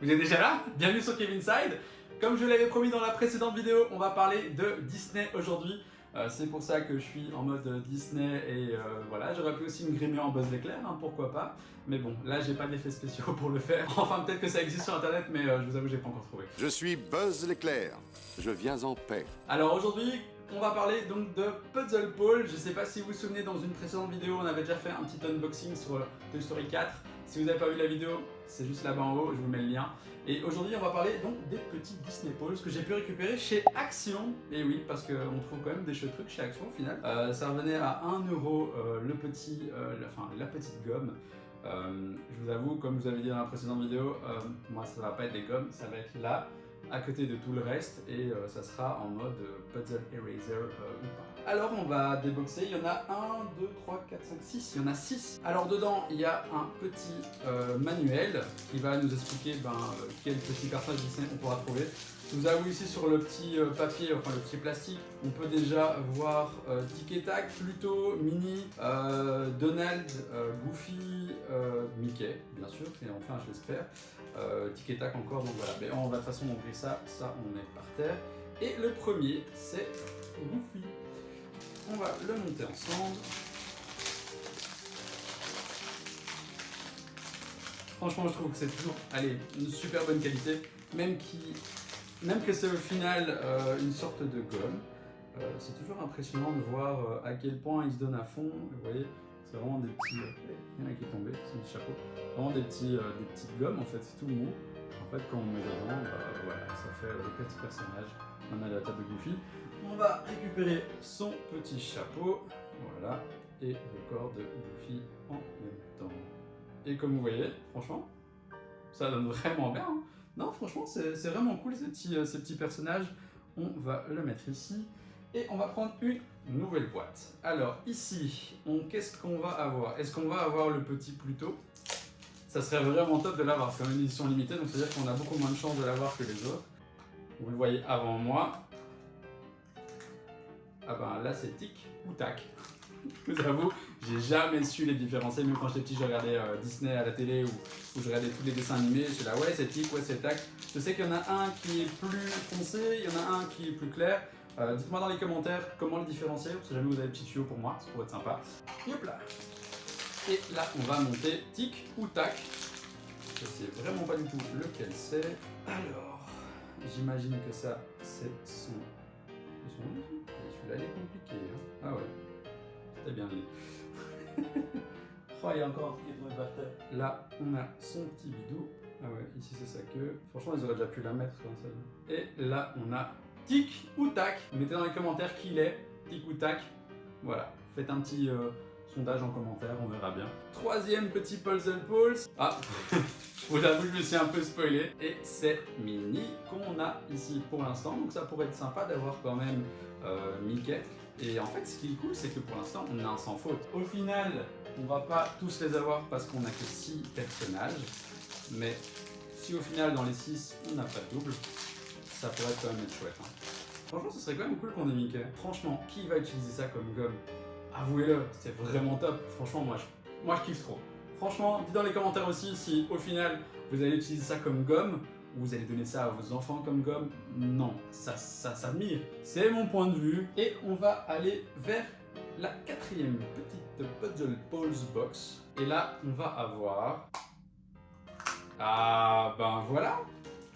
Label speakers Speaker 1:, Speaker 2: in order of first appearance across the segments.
Speaker 1: Vous êtes déjà là? Bienvenue sur Kevinside. Comme je l'avais promis dans la précédente vidéo, on va parler de Disney aujourd'hui. C'est pour ça que je suis en mode Disney et voilà, j'aurais pu aussi me grimer en Buzz l'éclair, hein, pourquoi pas. Mais bon, là j'ai pas d'effets spéciaux pour le faire. Enfin peut-être que ça existe sur internet, mais je vous avoue j'ai pas encore trouvé.
Speaker 2: Je suis Buzz l'éclair. Je viens en paix.
Speaker 1: Alors aujourd'hui, on va parler donc de Puzzle Ball. Je sais pas si vous vous souvenez, dans une précédente vidéo, on avait déjà fait un petit unboxing sur Toy Story 4. Si vous n'avez pas vu la vidéo, c'est juste là-bas en haut, je vous mets le lien. Et aujourd'hui, on va parler donc des petits Disney Balls que j'ai pu récupérer chez Action. Et oui, parce qu'on trouve quand même des chouettes trucs chez Action au final. Ça revenait à 1 € la petite gomme. Je vous avoue, comme je vous avais dit dans la précédente vidéo, moi ça va pas être des gommes, ça va être là, à côté de tout le reste, et ça sera en mode puzzle eraser ou pas. Alors on va déboxer, il y en a 1, 2, 3, 4, 5, 6, il y en a 6. Alors dedans il y a un petit manuel qui va nous expliquer quel petit personnage Disney on pourra trouver. Je vous avoue ici sur le petit papier, enfin le petit plastique, on peut déjà voir Tic et Tac, Pluto, Minnie, Donald, Goofy, Mickey, bien sûr, et enfin je l'espère, Tic et Tac encore, donc voilà. Mais on va de toute façon ouvrir ça on met par terre. Et le premier, c'est Goofy. On va le monter ensemble. Franchement, je trouve que c'est toujours, une super bonne qualité, même que c'est au final une sorte de gomme. C'est toujours impressionnant de voir à quel point il se donne à fond. Vous voyez, c'est vraiment des petits... il y en a qui est tombé, c'est un petit chapeau. Vraiment des petites gommes, en fait, c'est tout mou. En fait, quand on met dedans, voilà, ça fait des petits personnages. On a la tête de Goofy. On va récupérer son petit chapeau, voilà, et le corps de Goofy en même temps. Et comme vous voyez, franchement, ça donne vraiment bien, hein. Non, franchement, c'est vraiment cool ces petits personnages. On va le mettre ici. Et on va prendre une nouvelle boîte. Alors ici, qu'est-ce qu'on va avoir? Est-ce qu'on va avoir le petit Pluto? Ça serait vraiment top de l'avoir, c'est une édition limitée, donc c'est-à-dire qu'on a beaucoup moins de chances de l'avoir que les autres. Vous le voyez avant moi. Ah ben là c'est Tic ou Tac. Je vous avoue, j'ai jamais su les différencier, même quand j'étais petit, je regardais Disney à la télé ou je regardais tous les dessins animés, j'étais là ouais c'est Tic, ouais c'est Tac. Je sais qu'il y en a un qui est plus foncé, il y en a un qui est plus clair. Dites-moi dans les commentaires comment le différencier, si jamais vous avez des petits tuyaux pour moi, ça pourrait être sympa. Hop là. Et là on va monter Tic ou Tac. Je sais vraiment pas du tout lequel c'est. Alors, j'imagine que ça c'est son... Celui-là il est compliqué, hein. Ah ouais. C'était bien lui. Oh, il y a encore un truc qui est tombé par terre. Là, on a son petit bidou. Ah ouais, ici c'est sa queue. Franchement, ils auraient déjà pu la mettre comme ça. Et là, on a Tic ou Tac. Mettez dans les commentaires qui il est, Tic ou Tac. Voilà, faites un petit sondage en commentaire, on verra bien. Troisième petit puzzle balls. Ah, je vous avoue, je me suis un peu spoilé. Et c'est Minnie qu'on a ici pour l'instant. Donc ça pourrait être sympa d'avoir quand même Mickey. Et en fait, ce qui est cool, c'est que pour l'instant, on a un sans faute. Au final, on va pas tous les avoir parce qu'on a que 6 personnages. Mais si au final, dans les 6, on n'a pas de double, ça pourrait quand même être chouette, hein. Franchement, ce serait quand même cool qu'on ait Mickey. Franchement, qui va utiliser ça comme gomme? Avouez-le, c'est vraiment top. Franchement, moi je kiffe trop. Franchement, dites dans les commentaires aussi si au final, vous allez utiliser ça comme gomme, ou vous allez donner ça à vos enfants comme gomme. Non, ça s'admire. C'est mon point de vue. Et on va aller vers la 4e petite Puzzle Balls box. Et là, on va avoir... Ah ben voilà,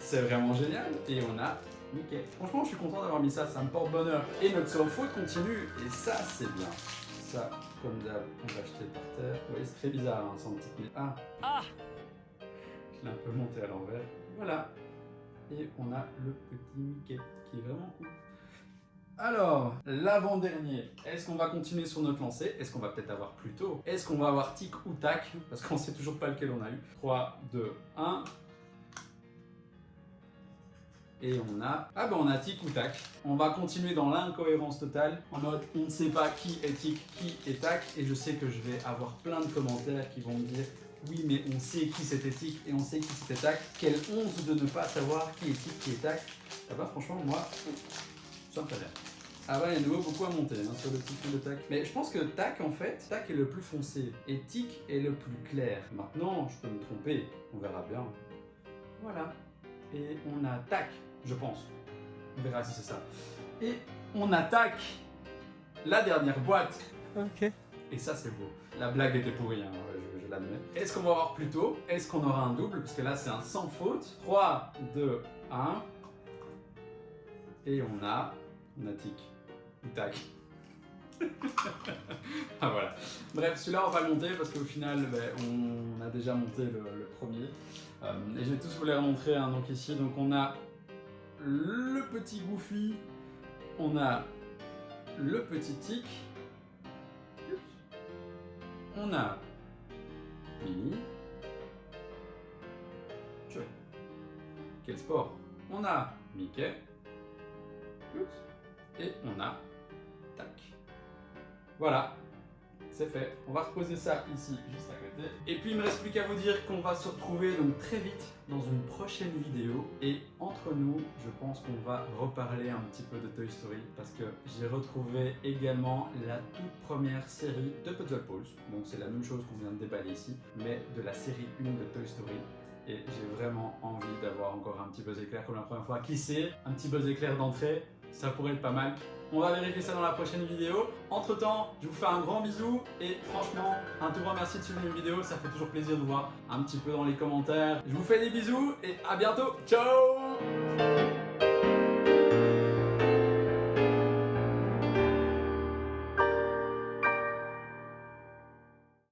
Speaker 1: c'est vraiment génial. Et on a Mickey. Franchement, je suis content d'avoir mis ça, ça me porte bonheur. Et notre sans faute continue, et ça, c'est bien. Ça, comme d'hab, on va jeter par terre. Vous voyez, c'est très bizarre, hein, sans petite... Ah, je l'ai un peu monté à l'envers. Voilà. Et on a le petit Mickey, qui est vraiment cool. Alors, l'avant-dernier, est-ce qu'on va continuer sur notre lancée? Est-ce qu'on va peut-être avoir Pluto? Est-ce qu'on va avoir Tic ou Tac? Parce qu'on sait toujours pas lequel on a eu. 3, 2, 1... Et on a... Ah ben on a Tic ou Tac. On va continuer dans l'incohérence totale, en mode on ne sait pas qui est Tic, qui est Tac, et je sais que je vais avoir plein de commentaires qui vont me dire oui mais on sait qui c'était Tic et on sait qui c'était Tac. Quelle honte de ne pas savoir qui est Tic, qui est Tac. Ah bah franchement moi, ça me fait bien. Ah ouais, il y a de nouveau beaucoup à monter hein, sur le petit truc de Tac. Mais je pense que Tac en fait, Tac est le plus foncé et Tic est le plus clair. Maintenant, je peux me tromper, on verra bien. Voilà. Et on attaque, je pense. On verra si c'est ça. Et on attaque la dernière boîte.
Speaker 3: Ok.
Speaker 1: Et ça, c'est beau. La blague était pourrie, hein, je l'admets. Est-ce qu'on va avoir plus tôt? Est-ce qu'on aura un double? Parce que là, c'est un sans faute. 3, 2, 1. Et on a tic. Ou tac. Ah voilà. Bref, celui-là, on va le monter parce qu'au final, on a déjà monté le premier. Et je vais tous vous les remontrer. Hein, donc ici, donc on a le petit Goofy. On a le petit tic. On a Mini. Quel sport? On a Mickey. Et on a tac. Voilà, c'est fait. On va reposer ça ici, juste à côté. Et puis il me reste plus qu'à vous dire qu'on va se retrouver donc très vite dans une prochaine vidéo. Et entre nous, je pense qu'on va reparler un petit peu de Toy Story parce que j'ai retrouvé également la toute première série de Puzzle Pals. Donc c'est la même chose qu'on vient de déballer ici, mais de la série 1 de Toy Story. Et j'ai vraiment envie d'avoir encore un petit buzz éclair comme la première fois. Qui sait, un petit buzz éclair d'entrée, ça pourrait être pas mal. On va vérifier ça dans la prochaine vidéo. Entre temps, je vous fais un grand bisou et franchement, un tout grand merci de suivre mes vidéos. Ça fait toujours plaisir de vous voir un petit peu dans les commentaires. Je vous fais des bisous et à bientôt. Ciao!